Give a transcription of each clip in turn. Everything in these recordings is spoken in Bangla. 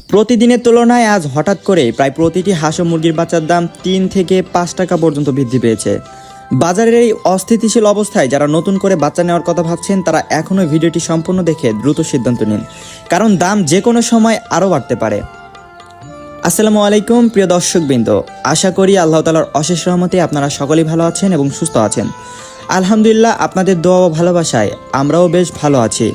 প্রতিদিনের তুলনায় আজ হঠাৎ করে প্রায় প্রতিটি হাঁস ও মুরগির বাচ্চার দাম ৩ থেকে ৫ টাকা পর্যন্ত বৃদ্ধি পেয়েছে। বাজারের এই অস্থিতিশীল অবস্থায় যারা নতুন করে বাচ্চা নেওয়ার কথা ভাবছেন তারা এখনও ভিডিওটি সম্পূর্ণ দেখে দ্রুত সিদ্ধান্ত নিন, কারণ দাম যে কোনো সময় আরও বাড়তে পারে। আসসালামু আলাইকুম প্রিয় দর্শকবৃন্দ, আশা করি আল্লাহ তাআলার অশেষ রহমতে আপনারা সকলেই ভালো আছেন এবং সুস্থ আছেন। আলহামদুলিল্লাহ, আপনাদের দোয়া ও ভালোবাসায় আমরাও বেশ ভালো আছি।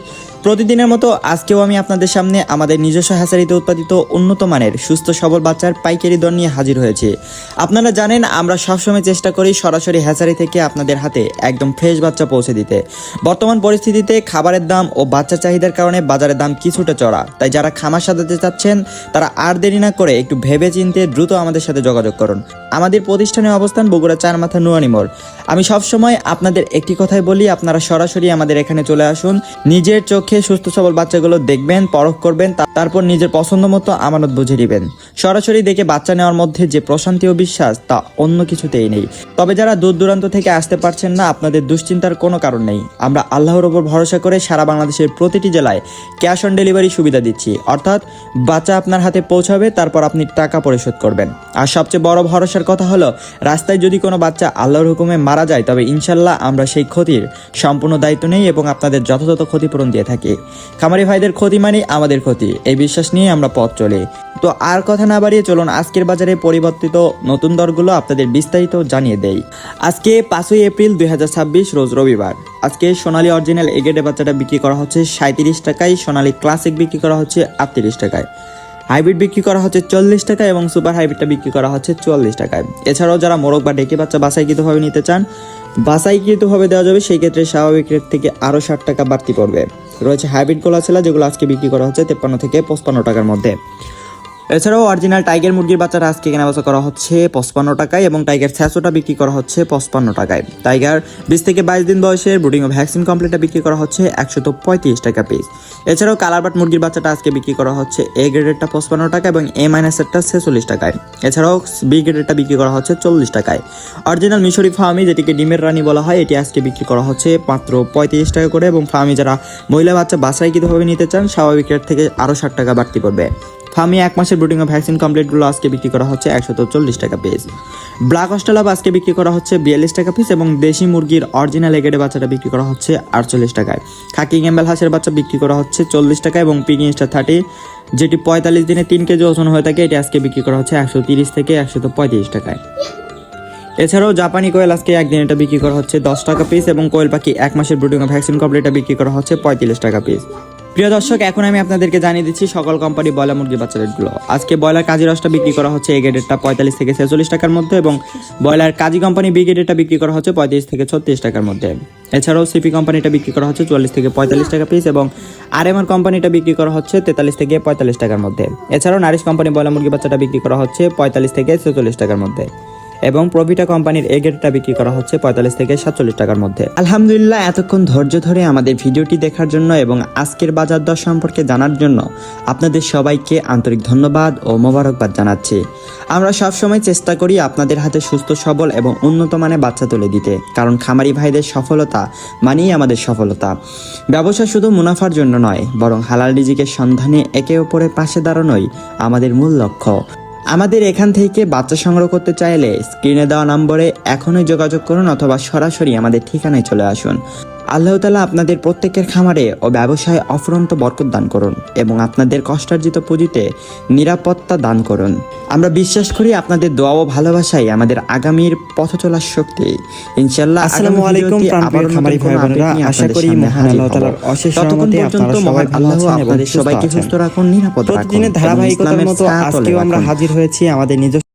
প্রতিদিনের মতো আজকেও আমি আপনাদের সামনে আমাদের নিজস্ব হ্যাচারিতে উৎপাদিত উন্নত মানের সুস্থ সবল বাচ্চার পাইকারি দর নিয়ে হাজির হয়েছি। আপনারা জানেন আমরা সবসময় চেষ্টা করি সরাসরি হ্যাচারি থেকে আপনাদের হাতে একদম ফ্রেশ বাচ্চা পৌঁছে দিতে। বর্তমান পরিস্থিতিতে খাবারের দাম ও বাচ্চা চাহিদার কারণে বাজারের দাম কিছুটা চড়া, তাই যারা খামার সাজাতে চাচ্ছেন তারা আর দেরি না করে একটু ভেবে চিন্তে দ্রুত আমাদের সাথে যোগাযোগ করুন। আমাদের প্রতিষ্ঠানের অবস্থান বগুড়া ৪ মাথা নুয়ানি মোড়। আমি সবসময় আপনাদের একটি কথাই বলি, আপনারা সরাসরি আমাদের এখানে চলে আসুন, নিজের চোখে সুস্থ সবল বাচ্চাগুলো দেখবেন, পরখ করবেন, তারপর নিজের পছন্দ মতো আমানত বুঝে নেবেন। সরাসরি দেখে বাচ্চা নেওয়ার মধ্যে যে প্রশান্তি ও বিশ্বাস তা অন্য কিছুতেই নেই। তবে যারা দূর দূরান্ত থেকে আসতে পারছেন না, আপনাদের দুশ্চিন্তার কোনো কারণ নেই। আমরা আল্লাহর ওপর ভরসা করে সারা বাংলাদেশের প্রতিটি জেলায় ক্যাশ অন ডেলিভারি সুবিধা দিচ্ছি, অর্থাৎ বাচ্চা আপনার হাতে পৌঁছাবে, তারপর আপনি টাকা পরিশোধ করবেন। আর সবচেয়ে বড় ভরসার কথা হলো, রাস্তায় যদি কোনো বাচ্চা আল্লাহর হুকুমে মারা যায় তবে ইনশাল্লাহ আমরা সেই ক্ষতির সম্পূর্ণ দায়িত্ব নেই এবং আপনাদের যথাযথ ক্ষতিপূরণ দিয়ে থাকি। খামারি ভাইদের ক্ষতি মানে আমাদের ক্ষতি, এই বিশ্বাস নিয়ে আমরা পথ চলি। তো আর কথা না বাড়িয়ে চলুন আজকের বাজারে পরিবর্তিত নতুন দরগুলো আপনাদের বিস্তারিত জানিয়ে দেই। আজকে 5ই এপ্রিল 2026 রোজ রবিবার। আজকে সোনালী অরিজিনাল এগেডে বাচ্চাটা বিক্রি করা হচ্ছে 37 টাকায়, সোনালী ক্লাসিক বিক্রি করা হচ্ছে 38 টাকায়, হাইব্রিড বিক্রি করা হচ্ছে 40 টাকায় এবং সুপার হাইব্রিডটা বিক্রি করা হচ্ছে 44 টাকায়। এছাড়াও যারা মোরগ বা ডেকে বাচ্চা বাছাইকৃতভাবে নিতে চান, বাছাইকৃতভাবে দেওয়া যাবে, সেই ক্ষেত্রে স্বাভাবিক রেট থেকে আরও 60 টাকা বাড়তি পড়বে। রয়েছে হাইব্রিড গোলা ছেলা, যেগুলো আজকে বিক্রি করা হচ্ছে 53 থেকে 55 টাকার মধ্যে। এছাড়াও অরিজিনাল টাইগার মুরগির বাচ্চাটা আজকে কেনাবেচা করা হচ্ছে 55 টাকায় এবং টাইগার ছ্যাঁচোটা বিক্রি করা হচ্ছে 55 টাকায়। টাইগার 20 থেকে 22 দিন বয়সের ব্রুডিং ও ভ্যাকসিন কমপ্লিটটা বিক্রি করা হচ্ছে 135 টাকা পিস। এছাড়াও কালারবাট মুরগির বাচ্চাটা আজকে বিক্রি করা হচ্ছে এ গ্রেডেরটা 55 টাকা এবং এ মাইনাসেরটা 46 টাকায়। এছাড়াও বি গ্রেডেরটা বিক্রি করা হচ্ছে 40 টাকায়। অরিজিনাল মিশরি ফার্মি, যেটিকে ডিমের রানী বলা হয়, এটি আজকে বিক্রি করা হচ্ছে মাত্র 35 টাকা করে এবং ফার্মি যারা মহিলা বাচ্চা বাছাইকৃতভাবে নিতে চান স্বাভাবিক রেট থেকে আরও 60 টাকা বাড়তি পড়বে। ফার্মি 1 মাসের ব্রুডিং ও ভ্যাকসিন কমপ্লিটগুলো আজকে বিক্রি করা হচ্ছে 140 টাকা পিস। ব্ল্যাক অস্ট্রেলাব আজকে বিক্রি করা হচ্ছে 42 টাকা পিস এবং দেশি মুরগির অরিজিনাল এগেডে বাচ্চাটা বিক্রি করা হচ্ছে 48 টাকায়। খাকি গেম্বেল হাঁসের বাচ্চা বিক্রি করা হচ্ছে 40 টাকা এবং পিকিং স্টার 30, যেটি 45 দিনে 3 কেজি ওজন হয়ে থাকে, এটি আজকে বিক্রি করা হচ্ছে 130 থেকে 135 টাকায়। এছাড়াও জাপানি কোয়েল আজকে একদিন এটা বিক্রি করা হচ্ছে 10 টাকা পিস এবং কোয়েল পাখি 1 মাসের ব্রুডিং ও ভ্যাকসিন কমপ্লিটটা বিক্রি করা হচ্ছে 35 টাকা পিস। প্রিয় দর্শক, এখন আমি আপনাদেরকে জানিয়ে দিচ্ছি সকল কোম্পানি ব্রয়লার মুরগির বাচ্চা রেটগুলো। আজকে ব্রয়লার কাজী রসটা বিক্রি করা হচ্ছে এ গ্রেডেরটা 45 থেকে 46 টাকার মধ্যে এবং ব্রয়লার কাজী কোম্পানি বি গ্রেডেরটা বিক্রি করা হচ্ছে 35 থেকে 36 টাকার মধ্যে। এছাড়াও সিপি কোম্পানিটা বিক্রি করা হচ্ছে 44 থেকে 45 টাকা পিস এবং আরএমআর কোম্পানিটা বিক্রি করা হচ্ছে 43 থেকে 45 টাকার মধ্যে। এছাড়াও নারিশ কোম্পানি ব্রয়লার মুরগির বাচ্চাটা বিক্রি করা হচ্ছে 45 থেকে 46 টাকার মধ্যে এবং প্রভিটা কোম্পানির এ গ্রেডটা বিক্রি করা হচ্ছে 45 থেকে 47 টাকার মধ্যে। আলহামদুলিল্লাহ, এতক্ষণ ধৈর্য ধরে আমাদের ভিডিওটি দেখার জন্য এবং আজকের বাজার দর সম্পর্কে জানার জন্য আপনাদের সবাইকে আন্তরিক ধন্যবাদ ও মোবারকবাদ জানাচ্ছি। আমরা সবসময় চেষ্টা করি আপনাদের হাতে সুস্থ সবল এবং উন্নত মানের বাচ্চা তুলে দিতে, কারণ খামারি ভাইদের সফলতা মানেই আমাদের সফলতা। ব্যবসা শুধু মুনাফার জন্য নয়, বরং হালাল রিজিকের সন্ধানে একে অপরের পাশে দাঁড়ানোই আমাদের মূল লক্ষ্য। আমাদের এখান থেকে বাচ্চা সংগ্রহ করতে চাইলে স্ক্রিনে দেওয়া নম্বরে এখনই যোগাযোগ করুন অথবা সরাসরি আমাদের ঠিকানায় চলে আসুন। আল্লাহ তাআলা আপনাদের প্রত্যেকের খামারে ও ব্যবসায় অফুরন্ত বরকত দান করুন এবং আপনাদের কষ্টার্জিত পুঁজিতে নিরাপত্তা দান করুন। আমরা বিশ্বাস করি আপনাদের দোয়া ও ভালোবাসাই আমাদের আগামীর পথ চলার শক্তি। ইনশাআল্লাহ। আসসালামু আলাইকুম প্রাণপ্রিয় খামারি ভাই বোনেরা, আশা করি মহান আল্লাহ তাআলার অশেষ রহমতে আপনারা সবাই ভালো আছেন এবং আপনাদের সবাইকে সুস্থ রাখুন, নিরাপদ রাখুন। প্রতিদিনের ধারাবাহিকতার মতো আজকেও আমরা হাজির হয়েছি আমাদের নিজস্ব